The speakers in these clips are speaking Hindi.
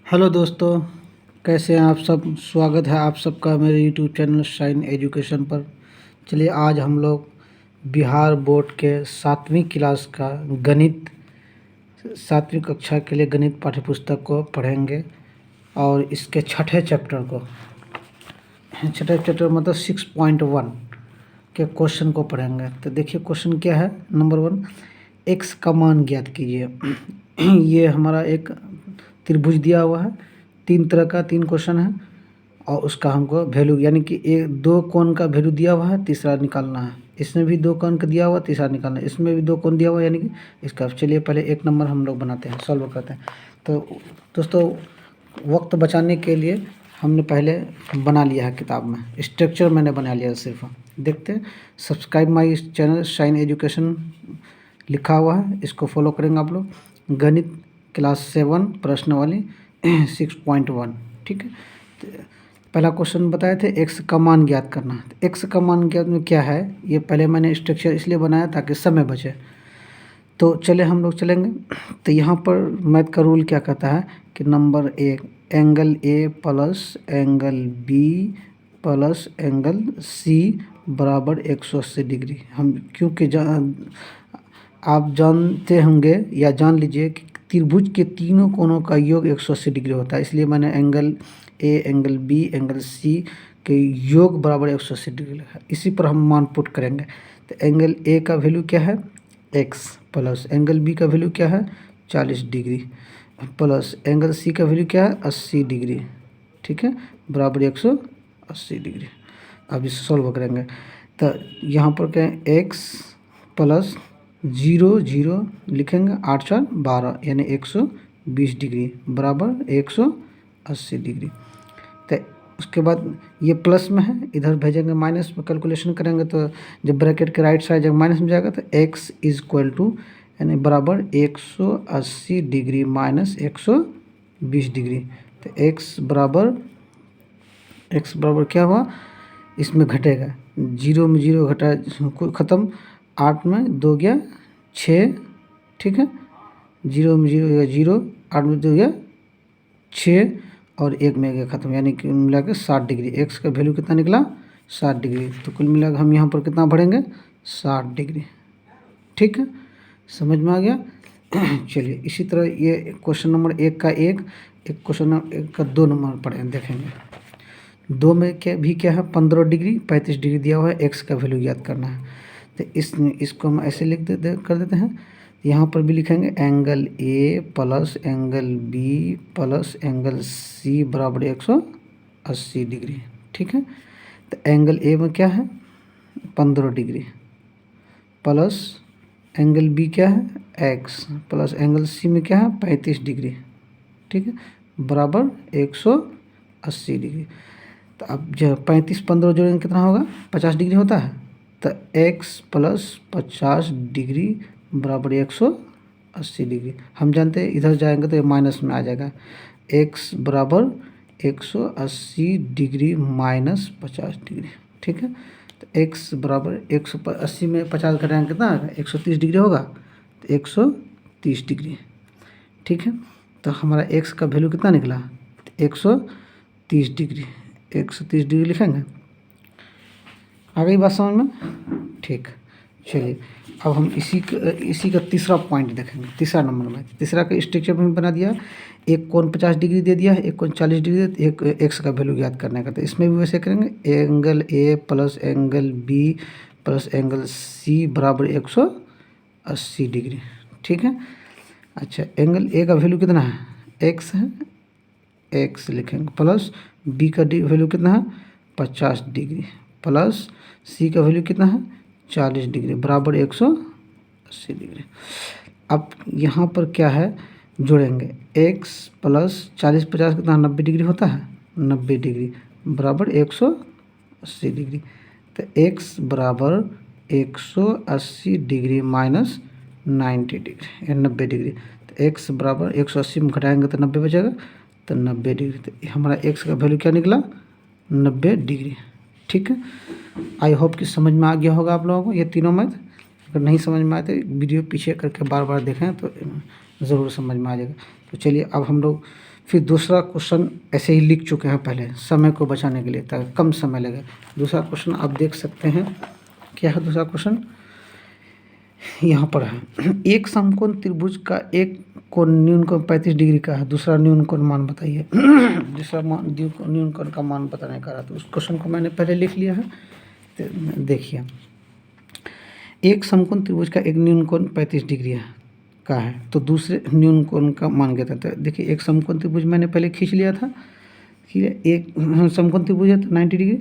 हेलो दोस्तों, कैसे हैं आप सब। स्वागत है आप सबका मेरे यूट्यूब चैनल शाइन एजुकेशन पर। चलिए आज हम लोग बिहार बोर्ड के 7वीं क्लास का गणित 7वीं कक्षा के लिए गणित पाठ्यपुस्तक को पढ़ेंगे और इसके छठे चैप्टर मतलब 6.1 के क्वेश्चन को पढ़ेंगे। तो देखिए क्वेश्चन क्या है। नंबर 1, एक्स का मान ज्ञात कीजिए। ये हमारा एक त्रिभुज दिया हुआ है, तीन क्वेश्चन है और उसका हमको वैल्यू यानी कि एक दो कोण का वैल्यू दिया हुआ है, तीसरा निकालना है। इसमें भी दो कोण का दिया हुआ, तीसरा निकालना है। इसमें भी दो कोण दिया हुआ यानी कि इसका। चलिए पहले 1 नंबर हम लोग बनाते हैं, सॉल्व करते हैं। तो दोस्तों वक्त बचाने के लिए हमने पहले बना लिया है किताब में, स्ट्रक्चर मैंने बना लिया सिर्फ। देखते हैं, subscribe my channel shine education लिखा हुआ है, इसको फॉलो करेंगे आप लोग। गणित क्लास 7 प्रश्नावली 6.1, ठीक है। तो पहला क्वेश्चन बताए थे एक्स का मान ज्ञात करना। तो एक्स का मान ज्ञात में क्या है, ये पहले मैंने स्ट्रक्चर इसलिए बनाया ताकि समय बचे। तो चले हम लोग चलेंगे। तो यहाँ पर मैथ का रूल क्या कहता है कि number 1, angle A plus angle B plus angle C बराबर 180 डिग्री। हम क्योंकि आप जानते होंगे या जान लीजिए कि त्रिभुज के तीनों कोणों का योग 180 डिग्री होता है, इसलिए मैंने angle A, angle B, angle C के योग बराबर 180 डिग्री लिखा। इसी पर हम मान पुट करेंगे। तो एंगल ए का वैल्यू क्या है, एक्स, प्लस एंगल बी का वैल्यू क्या है 40 डिग्री, प्लस एंगल सी का वैल्यू क्या है 80 डिग्री, ठीक है, बराबर 180 डिग्री। अब इसे सॉल्व करेंगे। तो यहाँ पर क्या है, एक्स प्लस 0 लिखेंगे, 8 4 12 यानी 120 डिग्री बराबर 180 डिग्री। तो उसके बाद ये प्लस में है, इधर भेजेंगे माइनस में, कैलकुलेशन करेंगे तो जब ब्रैकेट के राइट साइड जब माइनस में जाएगा तो x इज इक्वल टू यानी बराबर 180 डिग्री माइनस 120 डिग्री। तो x बराबर क्या हुआ, इसमें घटेगा, 0 में 0 घटा ख़त्म, 8 में 2 गया 6, ठीक है, 0 में 0 गया 0, 8 में 2 गया 6 और 1 में गया ख़त्म, यानी कि मिला के 60 डिग्री। एक्स का वैल्यू कितना निकला 60 डिग्री। तो कुल मिला के हम यहाँ पर कितना भरेंगे 60 डिग्री, ठीक है, समझ में आ गया। चलिए इसी तरह ये क्वेश्चन नंबर 1 का एक क्वेश्चन नंबर 1 का 2 नंबर पढ़े देखेंगे। 2 में क्या है 15 डिग्री 35 डिग्री दिया हुआ है, एक्स का वैल्यू याद करना है। तो इसको हम ऐसे कर देते हैं। यहाँ पर भी लिखेंगे angle A plus angle B plus angle C बराबर 180 डिग्री, ठीक है। तो एंगल ए में क्या है 15 डिग्री प्लस एंगल बी क्या है एक्स प्लस एंगल सी में क्या है 35 डिग्री, ठीक है, बराबर 180 डिग्री। तो अब जब 35 15 जोड़ेंगे कितना होगा 50 डिग्री होता है। तो x प्लस 50 डिग्री बराबर 180 डिग्री। हम जानते हैं इधर जाएंगे तो ये माइनस में आ जाएगा, x बराबर 180 डिग्री माइनस 50 डिग्री, ठीक है। तो x बराबर 180 में 50 घटाएंगे कितना आएगा 130 डिग्री होगा, तो 130 डिग्री, ठीक है। तो हमारा x का वैल्यू कितना निकला 130 डिग्री, 130 डिग्री लिखेंगे। आ गई बात समझ में, ठीक। चलिए अब हम इसी का तीसरा पॉइंट देखेंगे, तीसरा नंबर में। तीसरा का स्ट्रक्चर में बना दिया, एक कोण 50 डिग्री दे दिया है, एक कोण 40 डिग्री दे, एक एक्स का वैल्यू याद करने का। तो इसमें भी वैसे करेंगे, angle A plus angle B plus angle C बराबर 180 डिग्री, ठीक है। अच्छा एंगल ए का वैल्यू कितना है एक्स है, एक्स लिखेंगे, प्लस बी का वैल्यू कितना है 50 डिग्री प्लस सी का वैल्यू कितना है 40 डिग्री बराबर 180 डिग्री। अब यहाँ पर क्या है जोड़ेंगे, x प्लस 40 50 कितना 90 डिग्री होता है, 90 डिग्री बराबर 180 डिग्री। तो x बराबर 180 डिग्री माइनस 90 डिग्री 90 डिग्री। तो x बराबर 180 में घटाएंगे तो 90 बचेगा, तो 90 डिग्री। तो हमारा x का वैल्यू क्या निकला 90 डिग्री, ठीक है। आई होप कि समझ में आ गया होगा आप लोगों को ये तीनों मैथ। अगर नहीं समझ में आए तो वीडियो पीछे करके बार बार देखें तो ज़रूर समझ में आ जाएगा। तो चलिए अब हम लोग फिर दूसरा क्वेश्चन ऐसे ही लिख चुके हैं पहले, समय को बचाने के लिए ताकि कम समय लगे। दूसरा क्वेश्चन आप देख सकते हैं, क्या है दूसरा क्वेश्चन, यहाँ पर है। एक समकोण त्रिभुज का एक कोण न्यूनकोण 35 डिग्री का है, दूसरा न्यूनकोण मान बताइए। दूसरा न्यूनकोण का मान बताने का रहा, तो उस क्वेश्चन को मैंने पहले लिख लिया है। तो देखिए, एक समकोण त्रिभुज का एक न्यूनकोण 35 डिग्री का है, तो दूसरे न्यूनकोण का मान ज्ञात है। तो देखिए, एक समकोण त्रिभुज मैंने पहले खींच लिया था, ठीक है। एक समकोण त्रिभुज है तो 90 डिग्री,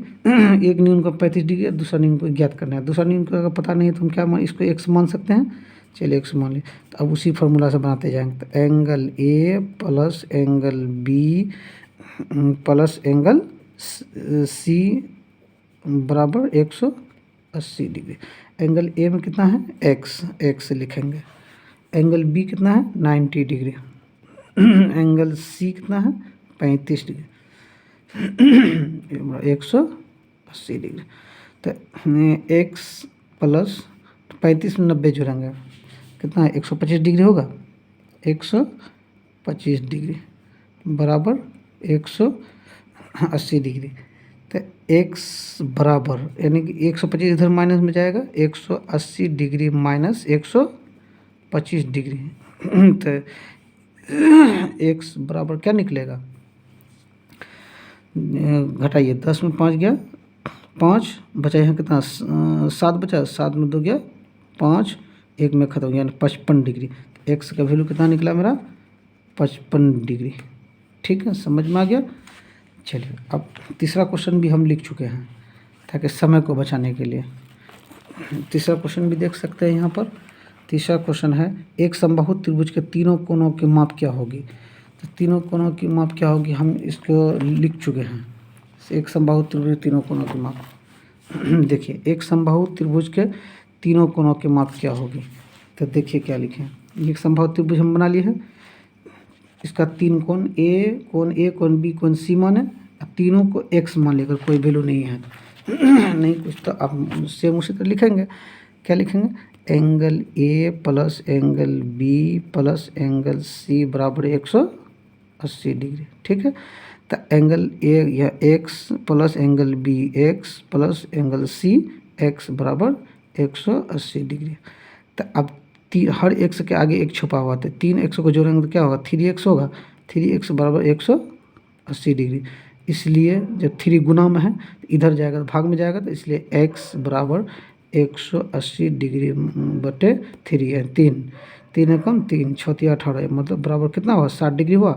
एक न्यूनकोण 35 डिग्री, दूसरा न्यूनकोण ज्ञात करना है। दूसरा न्यूनकोण का पता नहीं है तो हम क्या इसको एक्स मान सकते हैं, चलिए एक्स मान लें। तो अब उसी फार्मूला से बनाते जाएंगे। तो angle A plus angle B plus angle C बराबर 180 डिग्री। एंगल ए में कितना है, एक्स लिखेंगे। एंगल बी कितना है, 90 डिग्री। एंगल सी कितना है, 35 डिग्री। 180 डिग्री। तो एक्स प्लस 35 में 90 जोड़ेंगे, कितना है, 125 डिग्री होगा। 125 डिग्री बराबर 180 डिग्री। तो एक्स बराबर, यानी कि 125 इधर माइनस में जाएगा, 180 डिग्री माइनस 125 डिग्री। तो एक्स बराबर क्या निकलेगा, घटाइए, 10 में 5 गया 5, बचा यहाँ कितना, 7 बचा, 7 में 2 गया 5, 1 में खत्म हो गया, 55 डिग्री। एक्स का वैल्यू कितना निकला मेरा, 55 डिग्री। ठीक है, समझ में आ गया। चलिए, अब तीसरा क्वेश्चन भी हम लिख चुके हैं ताकि समय को बचाने के लिए। तीसरा क्वेश्चन भी देख सकते हैं यहाँ पर। तीसरा क्वेश्चन है, एक समबाहु त्रिभुज के तीनों कोणों की माप क्या होगी। तो तीनों कोणों की माप क्या होगी, हम इसको लिख चुके हैं। एक समबाहु त्रिभुज तीनों कोणों की माप। देखिए, एक समबाहु त्रिभुज के तीनों कोणों की माप क्या होगी। तो देखिए क्या लिखे, एक समबाहु त्रिभुज हम बना लिए हैं। इसका तीन कोण ए, कोण बी, कोण सी माने, तीनों को एक्स मान लेकर, कोई वैल्यू नहीं है नहीं कुछ, तो आप सेम उसी तरह लिखेंगे। क्या लिखेंगे, angle A plus angle B plus angle C बराबर 180 डिग्री। ठीक है, तो एंगल ए या x plus angle B x plus angle C x बराबर 180 डिग्री। तो अब हर एक्स के आगे एक छुपा हुआ था, 3 एक्स को जोड़ेंगे तो क्या होगा, 3x होगा। 3x बराबर 180 डिग्री। इसलिए जब 3 गुना में है तो इधर जाएगा तो भाग में जाएगा, तो इसलिए x बराबर 180 डिग्री बटे 3 है। 3 कम 3 6 18, मतलब बराबर कितना हुआ, 60 डिग्री हुआ।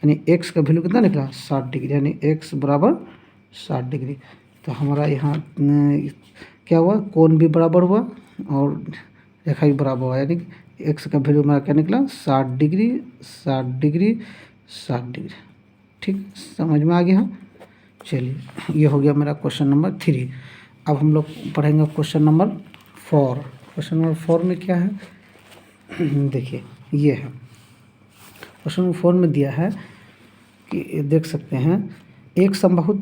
यानी x का वैल्यू कितना निकला, 60 डिग्री, यानी x बराबर 60 डिग्री। तो हमारा यहाँ क्या हुआ, कोण भी बराबर हुआ और रेखा भी बराबर हुआ, यानी कि x का वैल्यू हमारा क्या निकला, 60 डिग्री 60 डिग्री 60 डिग्री। ठीक, समझ में आ गया। चलिए, ये हो गया मेरा क्वेश्चन नंबर 3। अब हम लोग पढ़ेंगे क्वेश्चन नंबर 4। क्वेश्चन नंबर 4 में क्या है, देखिए ये है। क्वेश्चन नंबर 4 में दिया है कि देख सकते हैं, एक समबाहु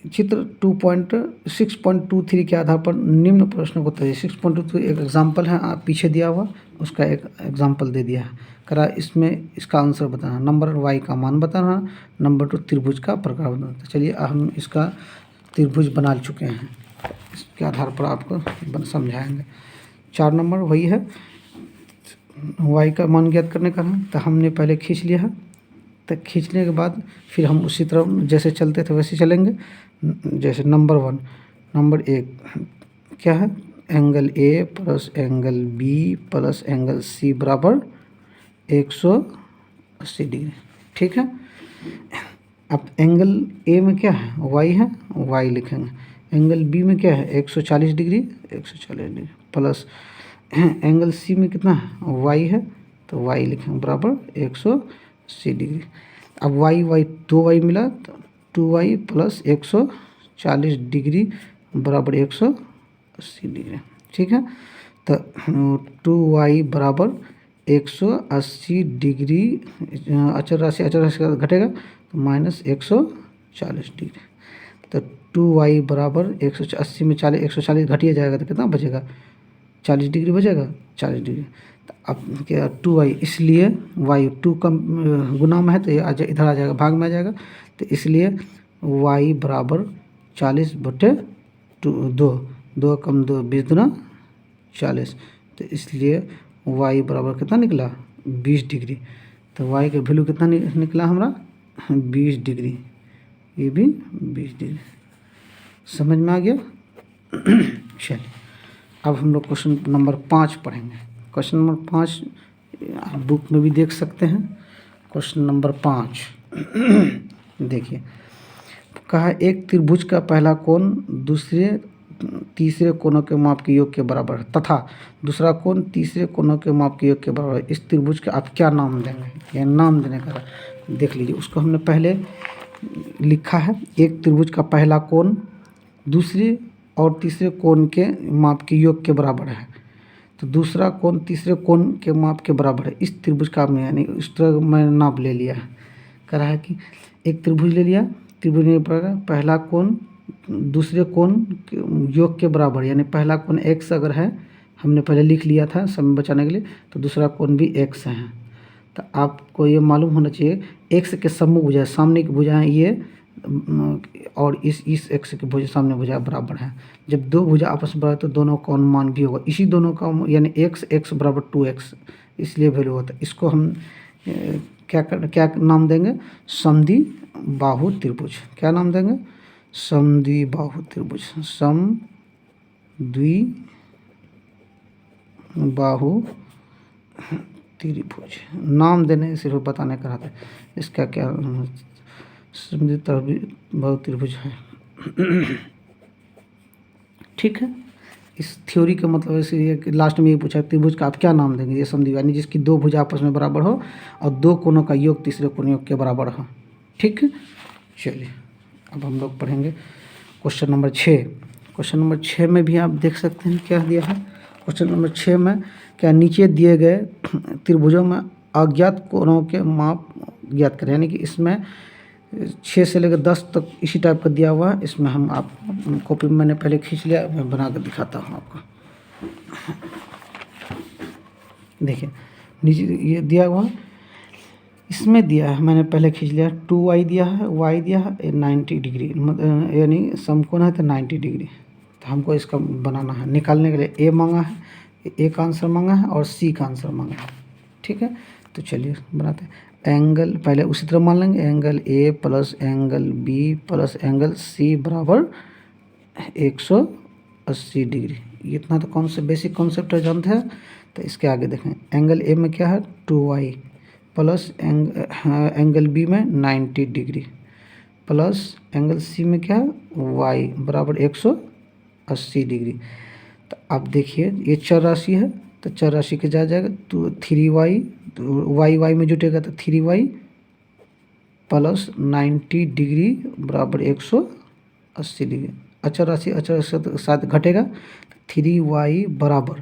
चित्र 6.23 के आधार पर निम्न प्रश्नों को उत्तर। 6.23 एक एग्जाम्पल है, पीछे दिया हुआ, उसका एक एग्जाम्पल दे दिया है। करा इसमें इसका आंसर बताना, नंबर वाई का मान बताना, नंबर 2 त्रिभुज का प्रकार बताना। तो चलिए, हम इसका त्रिभुज बना चुके हैं, इसके आधार पर आपको समझाएंगे। 4 नंबर वही है, वाई का मान ज्ञात करने का है। तो हमने पहले खींच लिया है, तो खींचने के बाद फिर हम उसी तरह जैसे चलते थे वैसे चलेंगे। जैसे नंबर 1, नंबर 1 क्या है, angle A plus angle B plus angle C बराबर 180 डिग्री। ठीक है, अब एंगल ए में क्या है, वाई है, वाई लिखेंगे। एंगल बी में क्या है, 140 degree 140 degree plus angle C में कितना है, वाई है, तो वाई लिखेंगे बराबर 180 डिग्री। अब वाई 2 वाई मिला, तो 2y प्लस 140 डिग्री बराबर 180 डिग्री। ठीक है, तो 2y बराबर 180 डिग्री, अचर राशि का घटेगा तो माइनस 140 डिग्री। तो 2y बराबर 180 में 140 घटिया जाएगा तो कितना बचेगा, 40 डिग्री बचेगा, 40 डिग्री। तो अब क्या 2y, इसलिए y 2 का गुना में है तो ये इधर आ जाएगा, भाग में आ जाएगा। तो इसलिए y बराबर 40/2, 2 कम 2 20 दूना 40। तो इसलिए y बराबर कितना निकला 20 डिग्री। तो y का वैल्यू कितना निकला हमारा 20 डिग्री, ये भी 20 डिग्री। समझ में आ गया। चलिए अब हम लोग क्वेश्चन नंबर 5 पढ़ेंगे। क्वेश्चन नंबर 5 आप बुक में भी देख सकते हैं। क्वेश्चन नंबर 5 देखिए, कहा एक त्रिभुज का पहला कोण दूसरे तीसरे कोणों के माप के योग के बराबर है तथा दूसरा कोण तीसरे कोणों के माप के योग के बराबर है। इस त्रिभुज का आप क्या नाम देंगे? यह नाम देने का देख लीजिए। उसको हमने पहले लिखा है, एक त्रिभुज का पहला कोण दूसरे और तीसरे कोण के माप के योग के बराबर है। तो दूसरा कोण तीसरे कोण के माप के बराबर है। इस त्रिभुज का मैं यानी इस तरह मैंने नाप ले लिया है। कह रहा है कि एक त्रिभुज ले लिया, त्रिभुज में पहला कोण दूसरे कोण योग के बराबर, यानी पहला कोण x अगर है, हमने पहले लिख लिया था समय बचाने के लिए, तो दूसरा कोण भी x है। तो आपको ये मालूम होना चाहिए x के सम्मुख भुजा, सामने की भुजाएं ये और इस x की भुजा सामने भुजा बराबर है। जब दो भुजा आपस में बराबर तो दोनों का अनुमान भी होगा इसी दोनों का, यानी x बराबर 2x, इसलिए वैल्यू होता है। इसको हम क्या नाम देंगे? समद्वि बाहु त्रिभुज। क्या नाम देंगे? समद्वि बाहु त्रिभुज। समद्वि बाहु त्रिभुज नाम देने सिर्फ बताने का रहता है। इसका क्या समद्वि बाहु त्रिभुज है। ठीक है, इस थ्योरी का मतलब ऐसे है कि लास्ट में ये पूछा त्रिभुज का आप क्या नाम देंगे? ये समद्वि यानी जिसकी दो भुजा आपस में बराबर हो और दो कोणों का योग तीसरे कोण योग के बराबर हो। ठीक है, चलिए अब हम लोग पढ़ेंगे क्वेश्चन नंबर 6। क्वेश्चन नंबर 6 में भी आप देख सकते हैं क्या दिया है। क्वेश्चन नंबर 6 में क्या नीचे दिए गए त्रिभुजों में अज्ञात कोणों के माप ज्ञात करें, यानी कि इसमें 6 से लेकर 10 तक इसी टाइप का दिया हुआ है। इसमें हम आपको कॉपी में मैंने पहले खींच लिया, मैं बना कर दिखाता हूँ आपको। देखिए नीचे ये दिया हुआ, इसमें दिया है मैंने पहले खींच लिया, 2y दिया है, y दिया है 90 डिग्री, यानी समकोण है तो 90 डिग्री। तो हमको इसका बनाना है, निकालने के लिए a मांगा है, a का आंसर मांगा है और c का आंसर मांगा है। ठीक है, तो चलिए बनाते हैं। एंगल पहले उसी तरह मान लेंगे, angle A plus angle B plus angle C बराबर 180 डिग्री। इतना तो कौन से बेसिक कॉन्सेप्ट है जानते हैं। तो इसके आगे देखें, एंगल A में क्या है 2y प्लस एंगल B में 90 डिग्री प्लस एंगल C में क्या है y बराबर 180 डिग्री। तो अब देखिए ये चर राशि है, तो चर राशि के जा जाएगा तो 3y, y में जुटेगा तो 3y प्लस 90 डिग्री बराबर 180 डिग्री। अचर राशि अचर के साथ घटेगा, 3y बराबर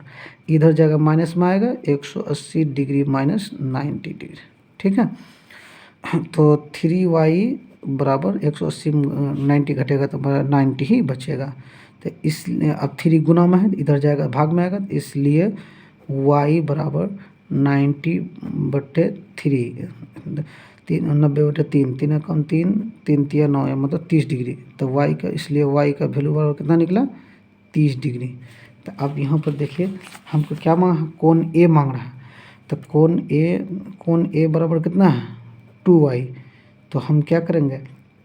इधर जगह माइनस में आएगा 180 डिग्री माइनस 90 डिग्री। ठीक है, तो 3y बराबर 180 90 घटेगा तो 90 ही बचेगा। तो इसलिए अब 3 गुना में है, इधर जाएगा भाग में आएगा, इसलिए y बराबर 90/3, 90/3, 3 कम 3, 3 तिया 9, मतलब 30 डिग्री। तो y का, इसलिए y का वैल्यू बराबर कितना निकला 30 डिग्री। तो अब यहाँ पर देखिए हमको क्या मांगा, कोण A मांग रहा है। तो कोण A बराबर कितना है 2y। तो हम क्या करेंगे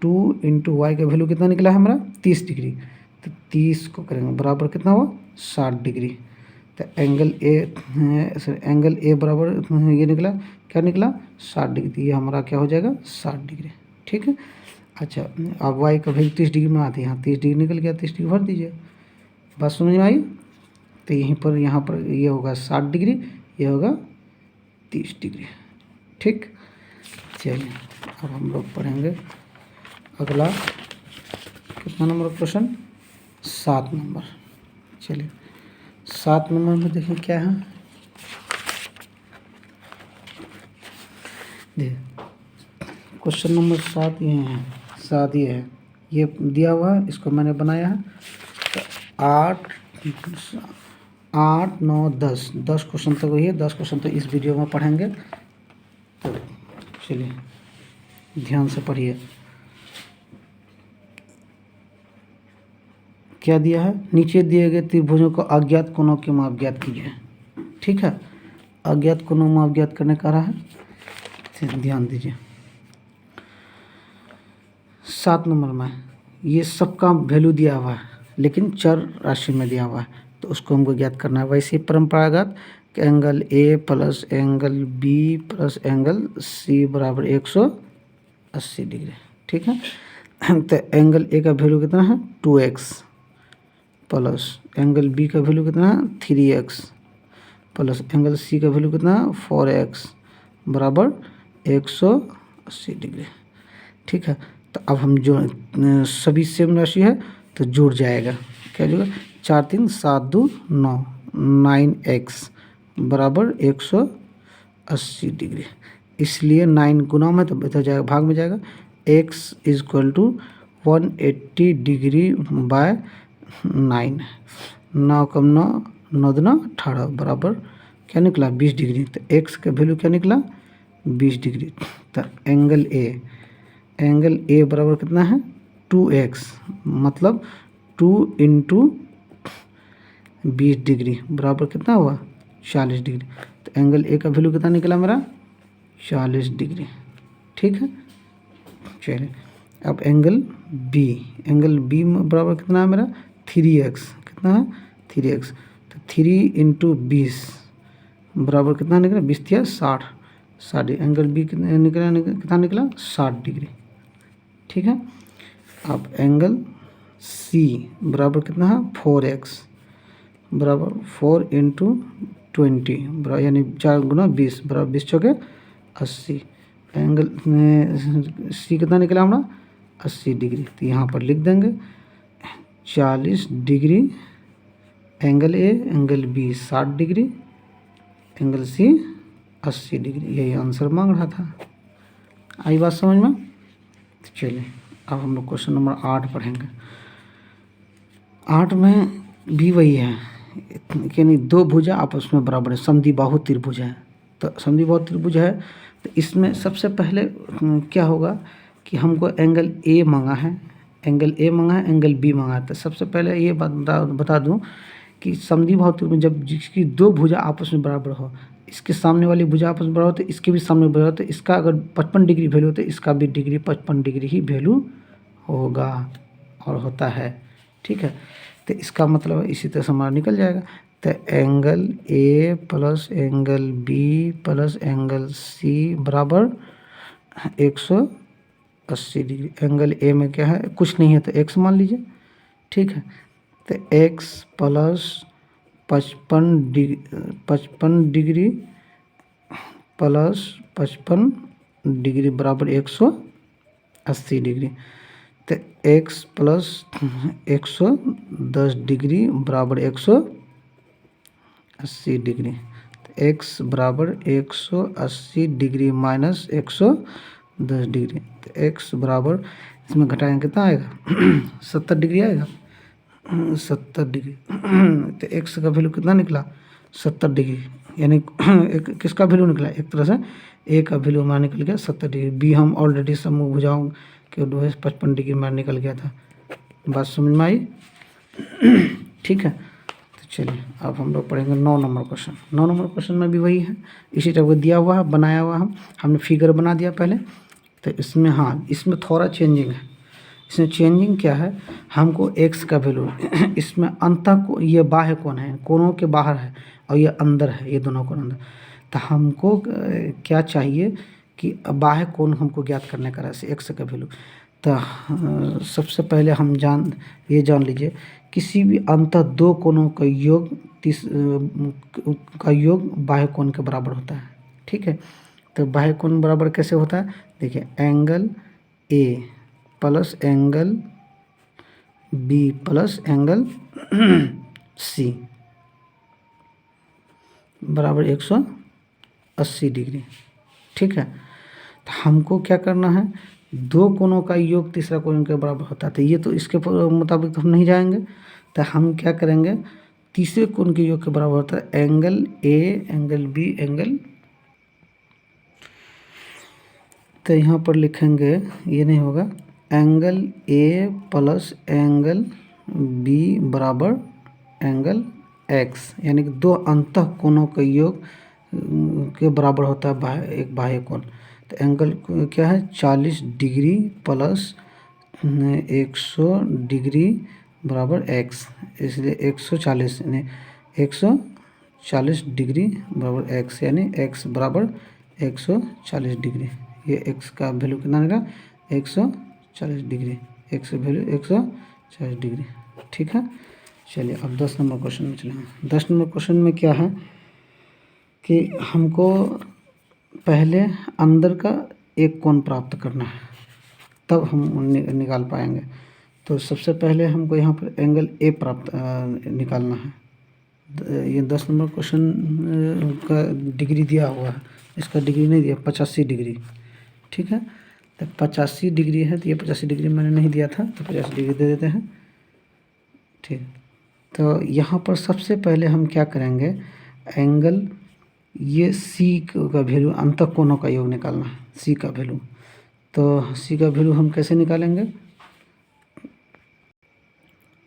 2 × y का वैल्यू कितना निकला है हमारा 30 डिग्री। तो 30 को करेंगे बराबर कितना हुआ 60 डिग्री। तो एंगल A बराबर ये निकला, क्या निकला 60 डिग्री। ये हमारा क्या हो जाएगा 60 डिग्री। ठीक है, अच्छा अब y का वैल्यू 30 डिग्री में आती है, यहाँ 30 डिग्री निकल गया, 30 डिग्री भर दीजिए। बात समझ में आई। तो यहाँ पर ये होगा 60 डिग्री, ये होगा 30 डिग्री। ठीक, चलिए अब हम लोग पढ़ेंगे अगला कितना नंबर क्वेश्चन 7 नंबर। चलिए 7 नंबर में देखिए क्या है। देखिए क्वेश्चन नंबर 7 ये है, 7 ये है, ये दिया हुआ है, इसको मैंने बनाया है। तो 8 8 9 10 10 क्वेश्चन तक वही है। 10 क्वेश्चन तो इस वीडियो में पढ़ेंगे, तो चलिए ध्यान से पढ़िए। क्या दिया है, नीचे दिए गए त्रिभुजों को अज्ञात कोणों के माप ज्ञात कीजिए। ठीक है, अज्ञात कोणों माप ज्ञात करने का रहा है, ध्यान दीजिए। 7 नंबर में ये सबका वैल्यू दिया हुआ है, लेकिन चर राशि में दिया हुआ है, तो उसको हमको ज्ञात करना है। वैसे परंपरागत angle A plus angle B plus angle C बराबर 180 डिग्री। ठीक है, तो एंगल ए का वैल्यू कितना है 2x प्लस एंगल बी का वैल्यू कितना है 3x प्लस एंगल सी का वैल्यू कितना है 4x बराबर 180 डिग्री। ठीक है, तो अब हम जो सभी सेम राशि है तो जुड़ जाएगा। क्या जुड़ेगा, 4 3 7 2 9 9x बराबर 180 डिग्री। इसलिए 9 गुना में तो इधर जाएगा, भाग में जाएगा। x is equal to 180 degree by 9, 9 कम 9 9 दूना 18 बराबर क्या निकला 20 डिग्री। तो x का वैल्यू क्या निकला 20 डिग्री। तो एंगल ए बराबर कितना है 2x, मतलब 2 इंटू 20 डिग्री बराबर कितना हुआ 40 डिग्री। तो एंगल ए का वैल्यू कितना निकला मेरा 40 डिग्री। ठीक है, चलिए अब एंगल बी बराबर कितना है मेरा 3x, कितना है 3x। तो 3 इंटू 20 बराबर कितना निकला 20 या 60 एंगल बी कितना निकला 60 डिग्री। ठीक है, अब एंगल सी बराबर कितना है 4x बराबर 4 इंटू 20 बराबर यानी 4 गुना 20 बराबर 20 चौके 80। एंगल सी कितना निकला हमारा 80 डिग्री। तो यहाँ पर लिख देंगे 40 degree angle A, angle B 60 degree, angle C 80 degree. यही आंसर मांग रहा था। आई बात समझ में। तो चलिए अब हम लोग क्वेश्चन नंबर 8 पढ़ेंगे। 8 में भी वही है, यानी दो भुजा आपस में बराबर है, समद्विबाहु त्रिभुज है। तो समद्विबाहु त्रिभुज है तो इसमें सबसे पहले क्या होगा कि हमको एंगल ए मांगा है, एंगल बी मांगा है। तो सबसे पहले ये बता दूं कि समद्विबाहु त्रिभुज जब जिसकी दो भुजा आपस में बराबर हो, इसके सामने वाली भुजा आपस में बराबर हो तो इसके भी सामने बराबर हो, तो इसका अगर 55 डिग्री वैल्यू हो तो इसका भी डिग्री 55 डिग्री ही वैल्यू होगा और होता है। ठीक है, तो इसका मतलब इसी तरह से हमारा निकल जाएगा। तो angle A plus angle B plus angle C बराबर 180 डिग्री। एंगल ए में क्या है कुछ नहीं है तो x मान लीजिए। ठीक है, तो x plus 55 degree plus 55 degree बराबर 180 डिग्री। तो x प्लस 110 डिग्री बराबर 180 डिग्री। तो x बराबर 180 डिग्री माइनस 110 डिग्री। तो x बराबर इसमें घटाएंगे कितना आएगा 70 डिग्री आएगा, 70 डिग्री। तो x का वैल्यू कितना निकला 70 डिग्री, यानी किसका वैल्यू निकला, एक तरह से a का वैल्यू हमारा निकल गया 70 डिग्री। b हम ऑलरेडी समूह भुजाओं के 55 डिग्री में निकल गया था। बात समझ में आई। ठीक है, तो चलिए अब हम लोग पढ़ेंगे 9 नंबर क्वेश्चन। 9 नंबर क्वेश्चन में भी वही है, इसी टाइप का दिया हुआ है, बनाया हुआ हमने फिगर बना दिया पहले। तो इसमें हाँ इसमें थोड़ा चेंजिंग है। इसमें चेंजिंग क्या है, हमको x का वैल्यू इसमें अंतः को ये बाह्य कोण है, कोणों के बाहर है और ये अंदर है, ये दोनों कोण अंदर। तो हमको क्या चाहिए कि बाह्य कोण हमको ज्ञात करने का है x का वैल्यू। तो सबसे पहले हम जान लीजिए किसी भी अंतः दो कोणों का योग बाह्य कोण के बराबर होता है। ठीक है, तो बाह्य कोण बराबर कैसे होता है, देखिए angle A plus angle B plus angle C बराबर 180 डिग्री। ठीक है, तो हमको क्या करना है, दो कोणों का योग तीसरा कोण के बराबर होता है। तो ये तो इसके मुताबिक तो हम नहीं जाएंगे, तो हम क्या करेंगे तीसरे कोण के योग के बराबर होता है angle A, angle B, angle, तो यहाँ पर लिखेंगे, ये नहीं होगा, angle A plus angle B बराबर एंगल एक्स, यानी कि दो अंतः कोणों का योग के बराबर होता है एक बाह्य कोण। तो एंगल क्या है 40 डिग्री प्लस 100 डिग्री बराबर एक्स, इसलिए 140 यानी 140 डिग्री बराबर एक्स, यानी एक्स बराबर 140 डिग्री। ये एक्स का वैल्यू कितना रहेगा 140 डिग्री, एक्स वैल्यू 140 डिग्री। ठीक है, चलिए अब 10 नंबर क्वेश्चन में चलेंगे। 10 नंबर क्वेश्चन में क्या है कि हमको पहले अंदर का एक कोण प्राप्त करना है, तब हम निकाल पाएंगे। तो सबसे पहले हमको यहाँ पर एंगल ए प्राप्त निकालना है। ये 10 नंबर क्वेश्चन का डिग्री दिया हुआ है, इसका डिग्री नहीं दिया, 85 डिग्री। ठीक है, तो 85 डिग्री है, तो ये 85 डिग्री मैंने नहीं दिया था, तो 85 डिग्री दे देते हैं। ठीक, तो यहाँ पर सबसे पहले हम क्या करेंगे, एंगल ये सी का वैल्यू, अंतः कोणों का योग निकालना है, सी का वैल्यू। तो सी का वैल्यू हम कैसे निकालेंगे,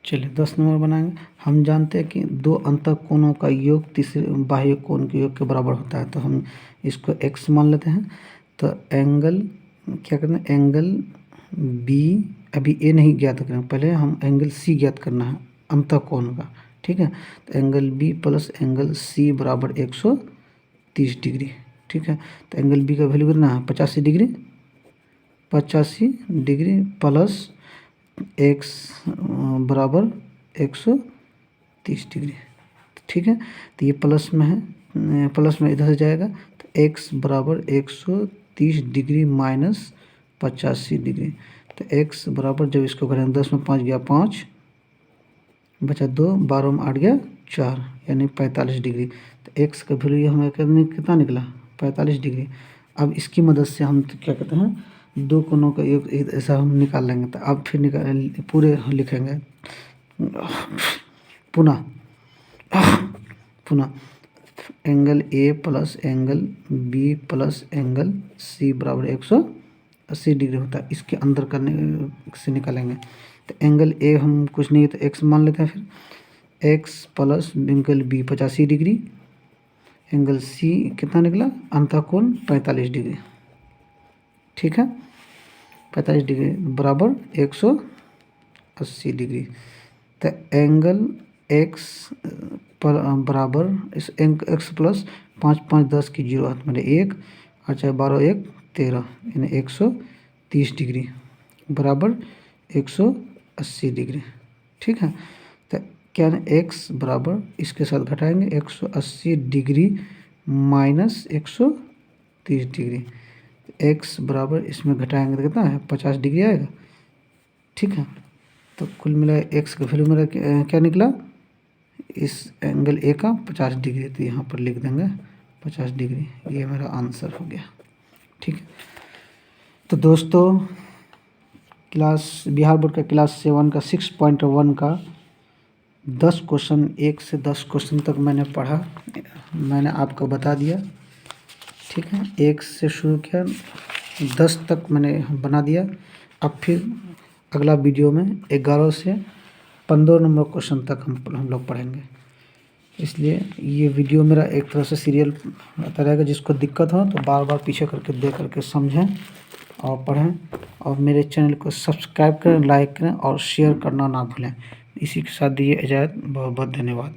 चलिए 10 नंबर बनाएंगे। हम जानते हैं कि दो अंतः कोणों का योग तीसरे बाह्य कोण के योग के बराबर होता है, तो हम इसको x मान लेते हैं। तो एंगल क्या करना है, एंगल बी, अभी ए नहीं ज्ञात करें, पहले हम एंगल सी ज्ञात करना है अंतः कोण का। ठीक है, तो angle B plus angle C बराबर 130 डिग्री। ठीक है, तो एंगल बी का वैल्यू कितना है 85 डिग्री, 85 डिग्री प्लस एक्स बराबर 130 डिग्री। ठीक है, तो ये प्लस में है, प्लस में इधर से जाएगा, तो एक्स बराबर 130 डिग्री माइनस 85 डिग्री। तो एक्स बराबर, जब इसको करेंगे 10 में 5 गया 5, बचा 2, 12 में 8 गया 4, यानी 45 डिग्री। तो एक्स का वैल्यू हमें कितना निकला 45 डिग्री। अब इसकी मदद से हम क्या कहते हैं, दो कोणों का योग ऐसा हम निकाल लेंगे। तो अब फिर पूरे लिखेंगे पुनः angle A plus angle B plus angle C बराबर 180 डिग्री होता है, इसके अंदर करने से निकालेंगे। तो एंगल ए हम कुछ नहीं तो एक्स मान लेते हैं, फिर x plus angle B 85 degree, angle C कितना निकला अंतः कोण 45 डिग्री। ठीक है, 45 डिग्री बराबर 180 डिग्री। तो एंगल एक्स बराबर इस एक्स प्लस 5 5 10 की 0 हाथ में 1, और चाहे 12 1 13, यानी 130 डिग्री बराबर 180 डिग्री। ठीक है, तो क्या है एक्स बराबर, इसके साथ घटाएंगे 180 डिग्री माइनस 130 डिग्री। एक्स बराबर इसमें घटाएंगे तो कितना है 50 डिग्री आएगा। ठीक है, तो कुल मिला एक्स का वैल्यू मेरा क्या निकला, इस एंगल ए का 50 डिग्री, तो यहाँ पर लिख देंगे 50 डिग्री, ये मेरा आंसर हो गया। ठीक है, तो दोस्तों बिहार बोर्ड का क्लास 7 का 6.1 का 10 क्वेश्चन, 1 से 10 क्वेश्चन तक मैंने पढ़ा, मैंने आपको बता दिया। ठीक है, 1 से शुरू किया 10 तक मैंने बना दिया। अब फिर अगला वीडियो में 11 से 15 नंबर क्वेश्चन तक हम लोग पढ़ेंगे। इसलिए ये वीडियो मेरा एक तरह से सीरियल आता रहेगा, जिसको दिक्कत हो तो बार बार पीछे करके देख करके समझें और पढ़ें, और मेरे चैनल को सब्सक्राइब करें, लाइक करें और शेयर करना ना भूलें। इसी के साथ दिए इजाज़त, बहुत बहुत धन्यवाद।